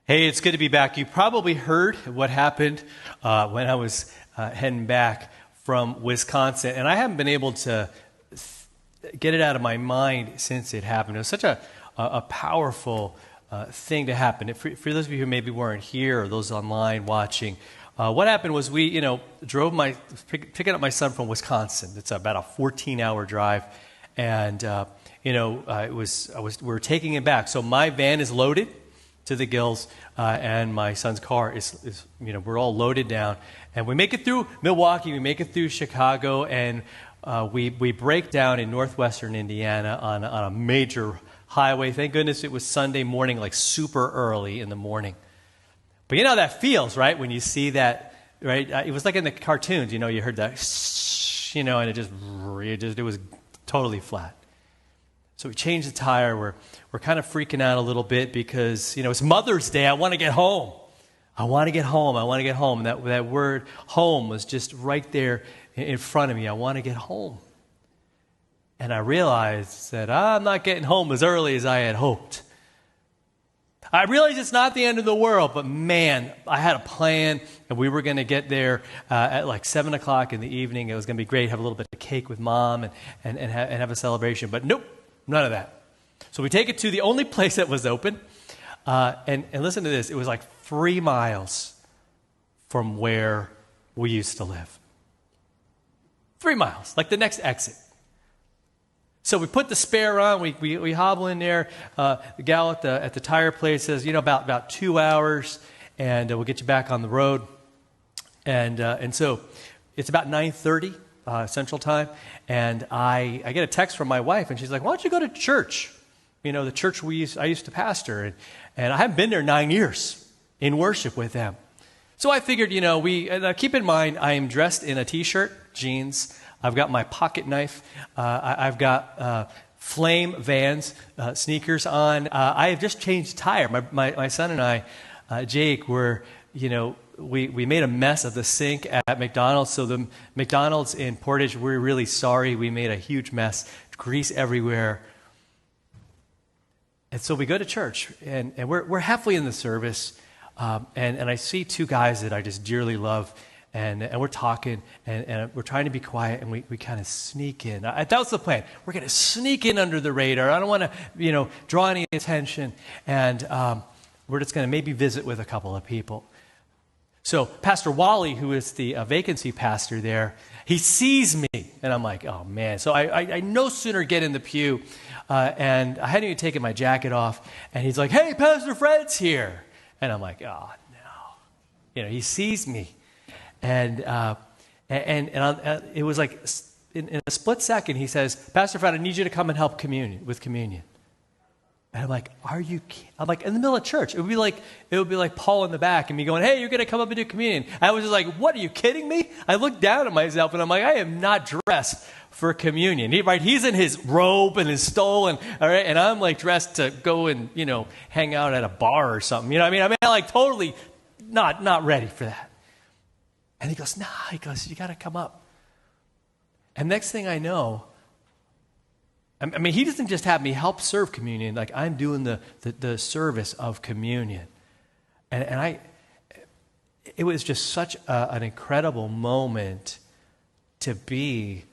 Hey, it's good to be back. You probably heard what happened when I was heading back from Wisconsin, and I haven't been able to get it out of my mind since it happened. It was such a powerful thing to happen. For those of you who maybe weren't here or those online watching, what happened was we, drove picking up my son from Wisconsin. It's about a 14-hour drive, and we were taking him back. So my van is loaded to the gills, and my son's car is we're all loaded down, and we make it through Milwaukee, we make it through Chicago, and we break down in northwestern Indiana on a major highway. Thank goodness it was Sunday morning, like super early in the morning. But you know how that feels, right? When you see that, right? It was like in the cartoons, you heard that, and it was totally flat. So we changed the tire. We're kind of freaking out a little bit because, it's Mother's Day. I want to get home. I want to get home. And that word home was just right there in front of me. I want to get home. And I realized that I'm not getting home as early as I had hoped. I realized it's not the end of the world, but man, I had a plan, and we were going to get there at like 7 o'clock in the evening. It was going to be great, have a little bit of cake with Mom and have a celebration. But nope, none of that. So we take it to the only place that was open, and listen to this. It was like 3 miles from where we used to live. 3 miles, like the next exit. So we put the spare on, we hobble in there. The gal at the tire place says, about 2 hours, and we'll get you back on the road. And so it's about 9:30 Central Time, and I get a text from my wife, and she's like, "Why don't you go to church? The church I used to pastor, and I haven't been there 9 years in worship with them." So I figured, keep in mind, I am dressed in a t-shirt, jeans. I've got my pocket knife. I've got Flame Vans sneakers on. I have just changed tire. My son and I, Jake, we made a mess of the sink at McDonald's. So the McDonald's in Portage, we're really sorry. We made a huge mess, grease everywhere. And so we go to church, and we're halfway in the service, and I see 2 guys that I just dearly love. And we're talking, and we're trying to be quiet, and we kind of sneak in. That was the plan. We're going to sneak in under the radar. I don't want to, draw any attention. And we're just going to maybe visit with a couple of people. So Pastor Wally, who is the vacancy pastor there, he sees me. And I'm like, oh, man. So I no sooner get in the pew, and I hadn't even taken my jacket off. And he's like, "Hey, Pastor Fred's here." And I'm like, oh, no. He sees me. And it was like in a split second, he says, "Pastor Fred, I need you to come and help with communion." And I'm like, "Are you kidding?" I'm like, in the middle of church. It would be like Paul in the back and me going, "Hey, you're going to come up and do communion." I was just like, "What, are you kidding me?" I looked down at myself and I'm like, I am not dressed for communion. He's in his robe and his stole, and I'm like dressed to go and, hang out at a bar or something. I'm like totally not ready for that. And he goes, "Nah," he goes, "you got to come up." And next thing I know, he doesn't just have me help serve communion, like I'm doing the service of communion. And it was just such an incredible moment to be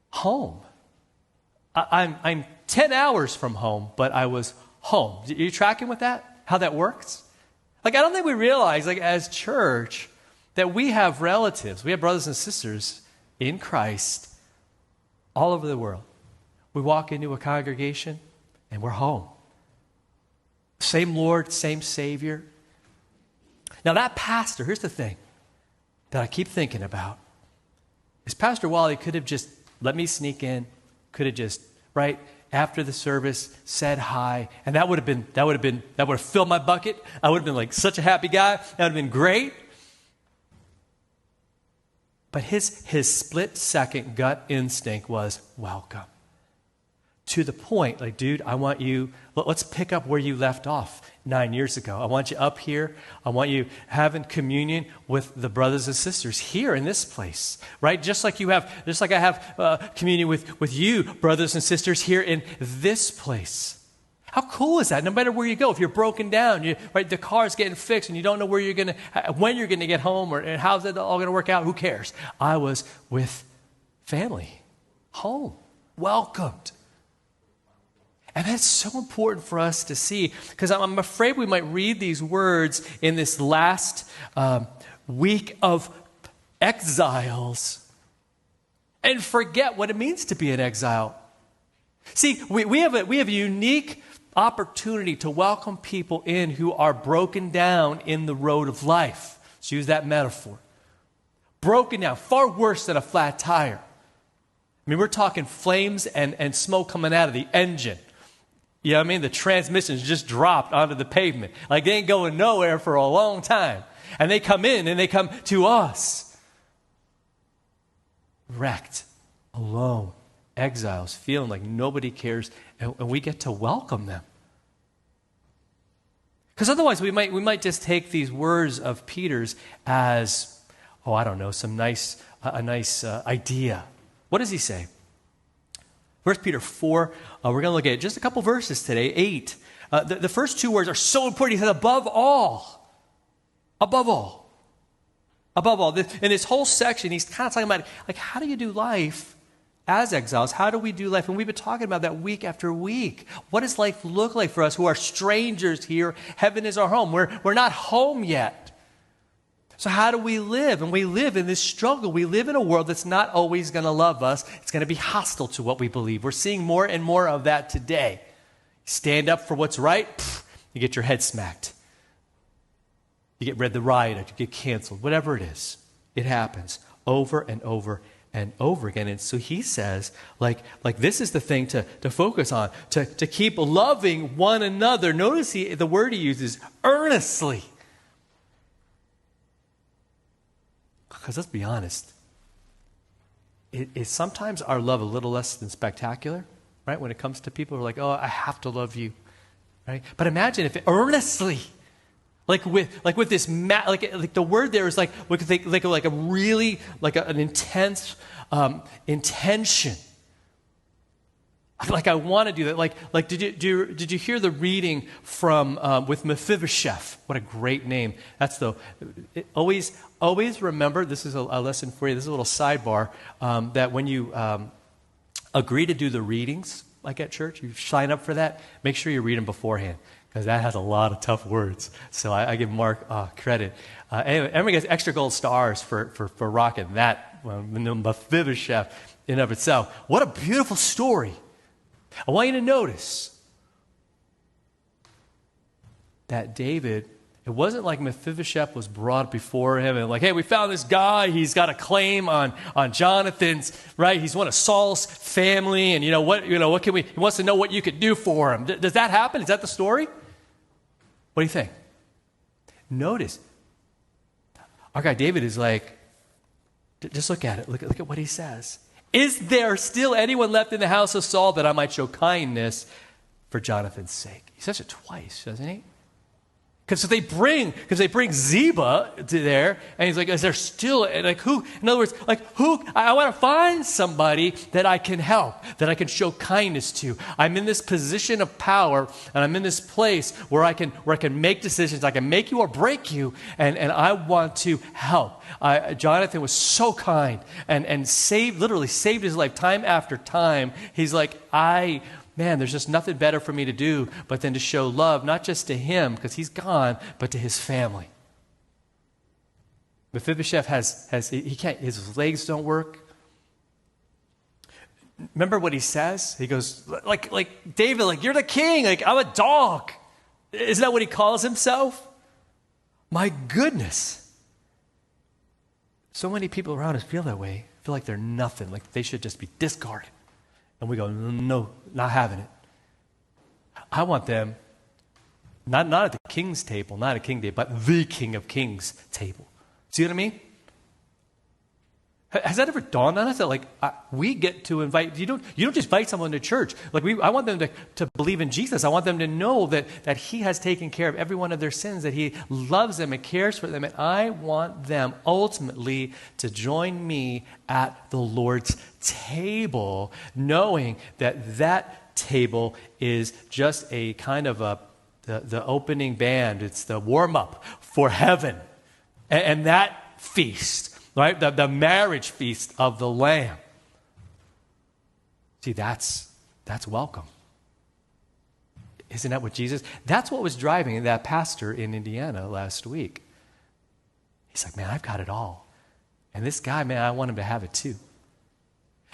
home. I'm 10 hours from home, but I was home. Are you tracking with that? How that works? I don't think we realize, as church, that we have relatives, we have brothers and sisters in Christ all over the world. We walk into a congregation and we're home. Same Lord, same Savior. Now that pastor, here's the thing that I keep thinking about, is Pastor Wally could have just let me sneak in, could have just, right after the service, said hi, and that would have filled my bucket. I would have been like such a happy guy. That would have been great. But his split-second gut instinct was welcome. To the point, like, dude, I want you, let's pick up where you left off 9 years ago. I want you up here. I want you having communion with the brothers and sisters here in this place, right? Just like I have communion with you, brothers and sisters, here in this place. How cool is that? No matter where you go, if you're broken down, right, the car's getting fixed and you don't know when you're going to get home and how's it all going to work out, who cares? I was with family, home, welcomed. And that's so important for us to see, because I'm afraid we might read these words in this last week of exiles and forget what it means to be an exile. See, we have a unique opportunity to welcome people in who are broken down in the road of life. Let's use that metaphor. Broken down, far worse than a flat tire. I mean, we're talking flames and smoke coming out of the engine. You know what I mean? The transmission's just dropped onto the pavement. Like they ain't going nowhere for a long time. And they come in and they come to us. Wrecked, alone, exiles, feeling like nobody cares, and we get to welcome them. Because otherwise we might just take these words of Peter's as, I don't know, some nice idea. What does he say? 1 Peter 4, we're going to look at just a couple verses today, 8. The first two words are so important. He says, above all. Above all. Above all. In this whole section, he's kind of talking about, like, how do you do life as exiles? How do we do life? And we've been talking about that week after week. What does life look like for us who are strangers here? Heaven is our home. We're not home yet. So how do we live? And we live in this struggle. We live in a world that's not always going to love us. It's going to be hostile to what we believe. We're seeing more and more of that today. Stand up for what's right, you get your head smacked. You get read the riot, you get canceled, whatever it is. It happens over and over and over again. And so he says, like this is the thing to focus on, to keep loving one another. Notice the word he uses, earnestly. Because let's be honest, is sometimes our love a little less than spectacular, right? When it comes to people who are like, I have to love you, right? But imagine if earnestly, like with this, like the word there is like a really, an intense intention. Like I want to do that. Like did you hear the reading from with Mephibosheth? What a great name. That's always remember, this is a lesson for you. This is a little sidebar, that when you agree to do the readings, like at church, you sign up for that, make sure you read them beforehand, because that has a lot of tough words. So I give Mark credit. Anyway, everyone gets extra gold stars for rocking that, Mephibosheth in and of itself. What a beautiful story. I want you to notice that David, it wasn't like Mephibosheth was brought before him and like, hey, we found this guy. He's got a claim on Jonathan's, right? He's one of Saul's family, and what can we? He wants to know what you could do for him. Does that happen? Is that the story? What do you think? Notice, our guy David is like, just look at it. Look at what he says. Is there still anyone left in the house of Saul that I might show kindness for Jonathan's sake? He says it twice, doesn't he? Because they bring Ziba to there, and he's like, is there still, like who, in other words, like who, I want to find somebody that I can help, that I can show kindness to. I'm in this position of power, and I'm in this place where I can make decisions, I can make you or break you, and I want to help. Jonathan was so kind, and literally saved his life time after time. He's like, man, there's just nothing better for me to do but then to show love, not just to him, because he's gone, but to his family. Mephibosheth his legs don't work. Remember what he says? He goes, like David, like, you're the king, like, I'm a dog. Isn't that what he calls himself? My goodness. So many people around us feel that way, feel like they're nothing, like they should just be discarded. And we go, no, not having it. I want them, not at the king's table, not a king table, but the King of Kings table. See what I mean? Has that ever dawned on us that we get to invite, you don't just invite someone to church. I want them to believe in Jesus. I want them to know that he has taken care of every one of their sins, that he loves them and cares for them. And I want them ultimately to join me at the Lord's table, knowing that table is just a kind of the opening band. It's the warm-up for heaven. And that feast, right? The marriage feast of the Lamb. See, that's welcome. Isn't that what Jesus? That's what was driving that pastor in Indiana last week. He's like, man, I've got it all. And this guy, man, I want him to have it too.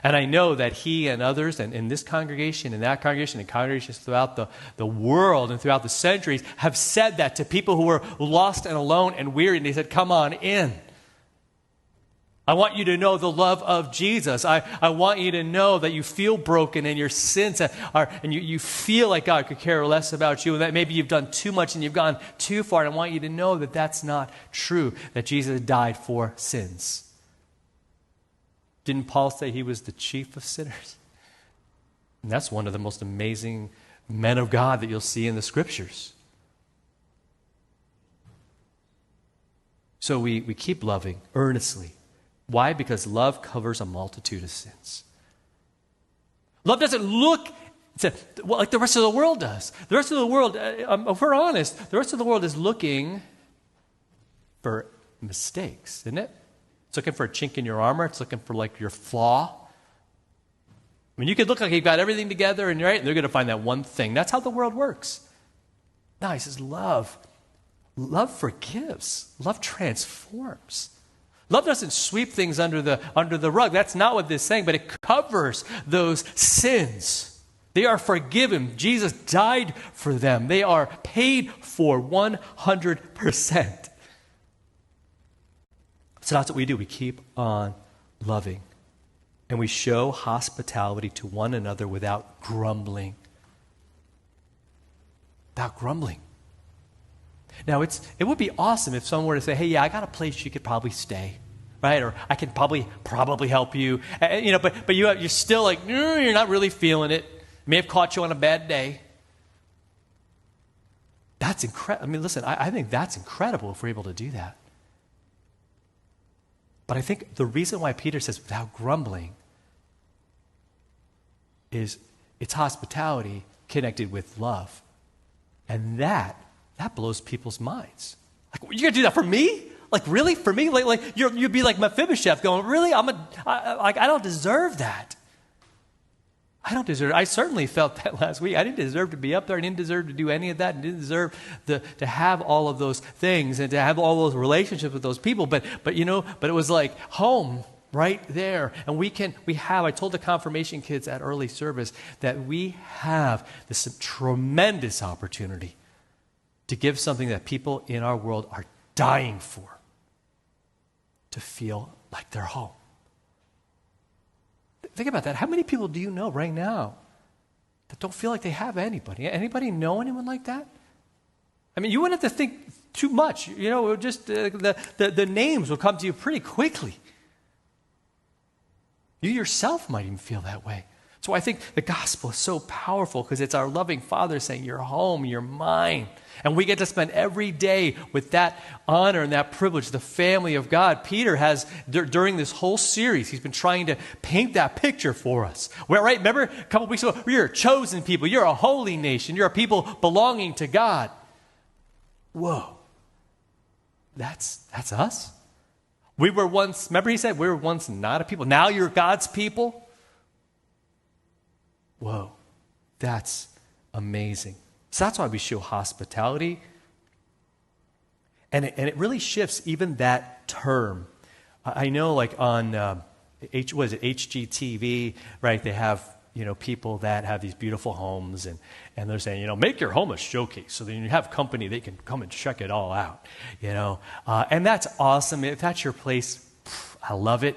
And I know that he and others, and in this congregation, and that congregation, and congregations throughout the world and throughout the centuries, have said that to people who were lost and alone and weary. And they said, come on in. I want you to know the love of Jesus. I want you to know that you feel broken and your sins are, and you feel like God could care less about you, and that maybe you've done too much and you've gone too far. And I want you to know that that's not true, that Jesus died for sins. Didn't Paul say he was the chief of sinners? And that's one of the most amazing men of God that you'll see in the scriptures. So we keep loving earnestly. Why? Because love covers a multitude of sins. Love doesn't look like the rest of the world does. The rest of the world, if we're honest, the rest of the world is looking for mistakes, isn't it? It's looking for a chink in your armor. It's looking for like your flaw. I mean, you could look like you've got everything together and right, they're going to find that one thing. That's how the world works. No, he says love. Love forgives. Love transforms. Love doesn't sweep things under the rug. That's not what this is saying, but it covers those sins. They are forgiven. Jesus died for them. They are paid for 100%. So that's what we do. We keep on loving. And we show hospitality to one another without grumbling. Without grumbling. Now, it would be awesome if someone were to say, hey, yeah, I got a place you could probably stay, right? Or I can probably help you. But you're still like, you're not really feeling it. May have caught you on a bad day. That's incredible. I mean, listen, I think that's incredible if we're able to do that. But I think the reason why Peter says without grumbling is it's hospitality connected with love. And that blows people's minds. Like, you're going to do that for me? Like, really? For me? Like you'd be like Mephibosheth going, really? I don't deserve that. I don't deserve it. I certainly felt that last week. I didn't deserve to be up there. I didn't deserve to do any of that. I didn't deserve to have all of those things and to have all those relationships with those people. But it was like home right there. And I told the confirmation kids at early service that we have this tremendous opportunity to give something that people in our world are dying for, to feel like they're home. Think about that. How many people do you know right now that don't feel like they have anybody? Anybody know anyone like that? I mean, you wouldn't have to think too much. Just the names will come to you pretty quickly. You yourself might even feel that way. So I think the gospel is so powerful because it's our loving Father saying, you're home, you're mine. And we get to spend every day with that honor and that privilege, the family of God. Peter has, during this whole series, he's been trying to paint that picture for us. Right? Remember a couple weeks ago, you're a chosen people. You're a holy nation. You're a people belonging to God. Whoa. That's us? We were once, remember he said, we were once not a people. Now you're God's people? Whoa, that's amazing. So that's why we show hospitality. And it really shifts even that term. I know like on, HGTV, right, they have, people that have these beautiful homes and they're saying, make your home a showcase so then you have company, they can come and check it all out, And that's awesome. If that's your place, I love it.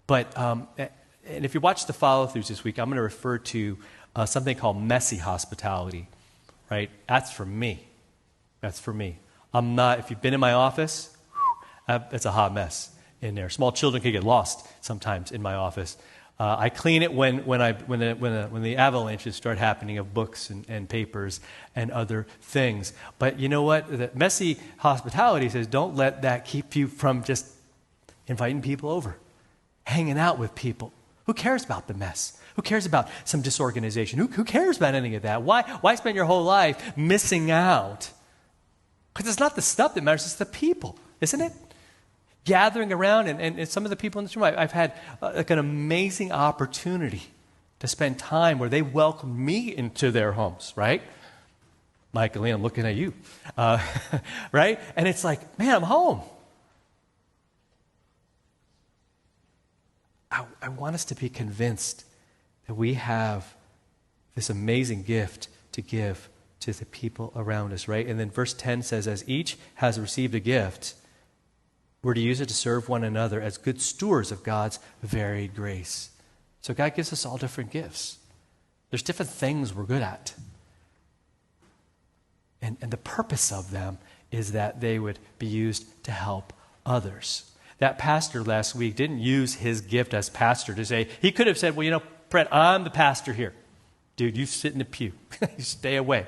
But, and if you watch the follow-throughs this week, I'm going to refer to something called messy hospitality, right? That's for me. That's for me. I'm not, if you've been in my office, it's a hot mess in there. Small children can get lost sometimes in my office. I clean it when the avalanches start happening of books and papers and other things. But you know what? The messy hospitality says don't let that keep you from just inviting people over, hanging out with people, Who cares about the mess? Who cares about some disorganization? Who cares about any of that? Why spend your whole life missing out? Because it's not the stuff that matters, it's the people, isn't it? Gathering around, and some of the people in this room, I've had like an amazing opportunity to spend time where they welcomed me into their homes, right? Michael, I'm looking at you, right? And it's like, man, I'm home. I want us to be convinced that we have this amazing gift to give to the people around us, right? And then verse 10 says, as each has received a gift, we're to use it to serve one another as good stewards of God's varied grace. So God gives us all different gifts. There's different things we're good at. And the purpose of them is that they would be used to help others. That pastor last week didn't use his gift as pastor to say, he could have said, well, Brent, I'm the pastor here. Dude, you sit in the pew. You stay away.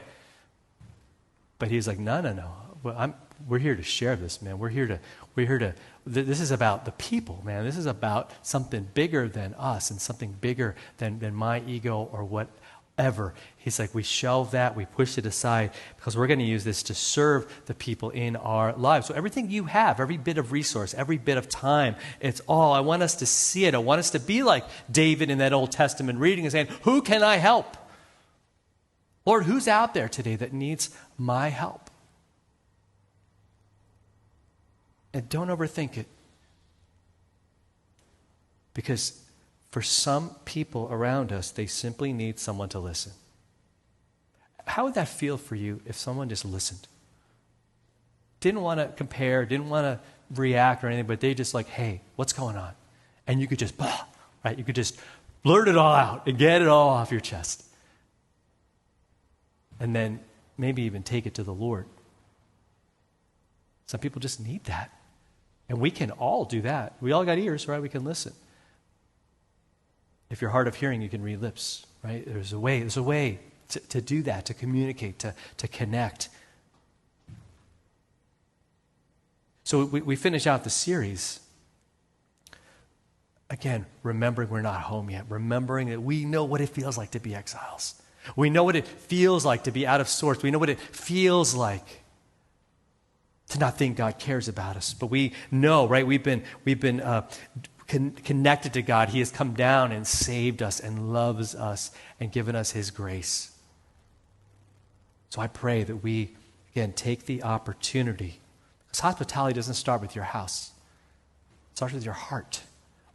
But he's like, no. Well, we're here to share this, man. We're here to, this is about the people, man. This is about something bigger than us and something bigger than my ego or whatever. He's like, we shelve that, we push it aside because we're going to use this to serve the people in our lives. So everything you have, every bit of resource, every bit of time, it's all, I want us to see it. I want us to be like David in that Old Testament reading and saying, who can I help? Lord, who's out there today that needs my help? And don't overthink it. Because for some people around us, they simply need someone to listen. How would that feel for you if someone just listened? Didn't want to compare, didn't want to react or anything, but they just like, hey, what's going on? And you could just, right? You could just blurt it all out and get it all off your chest. And then maybe even take it to the Lord. Some people just need that. And we can all do that. We all got ears, right? We can listen. If you're hard of hearing, you can read lips, right? There's a way to do that, to communicate, to connect. So we finish out the series, again, remembering we're not home yet, remembering that we know what it feels like to be exiles. We know what it feels like to be out of sorts. We know what it feels like to not think God cares about us. But we know, right, we've been connected to God. He has come down and saved us and loves us and given us his grace. So I pray that we, again, take the opportunity. Because hospitality doesn't start with your house. It starts with your heart.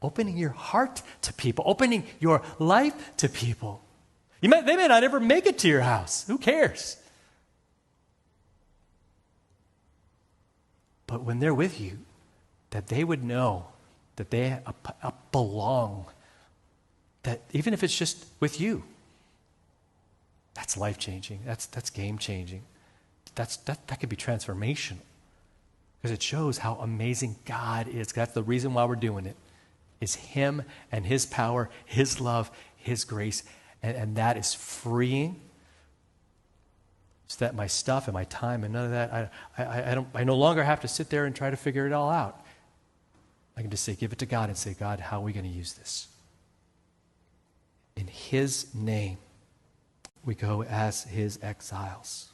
Opening your heart to people. Opening your life to people. They may not ever make it to your house. Who cares? But when they're with you, that they would know that they belong. That even if it's just with you, that's life-changing. That's game-changing. That could be transformational. Because it shows how amazing God is. That's the reason why we're doing it. Is him and his power, his love, his grace. And that is freeing. So that my stuff and my time and none of that, I no longer have to sit there and try to figure it all out. I can just say, give it to God and say, God, how are we going to use this? In his name, we go as his exiles.